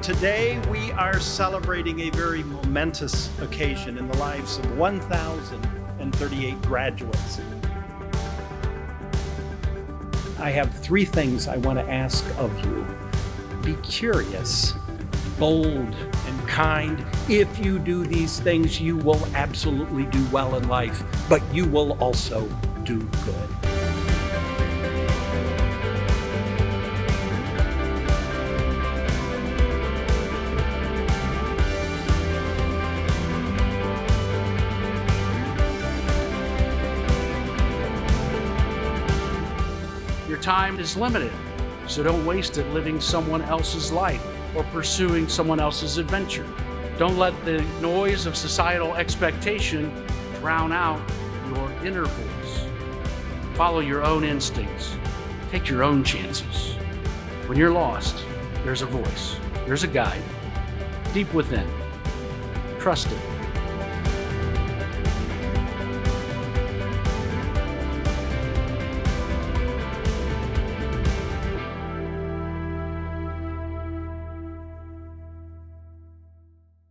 Today, we are celebrating a very momentous occasion in the lives of 1,038 graduates. I have three things I want to ask of you. Be curious, bold, and kind. If you do these things, you will absolutely do well in life, but you will also do good. Your time is limited, so don't waste it living someone else's life or pursuing someone else's adventure. Don't let the noise of societal expectation drown out your inner voice. Follow your own instincts. Take your own chances. When you're lost, there's a voice. There's a guide deep within. Trust it.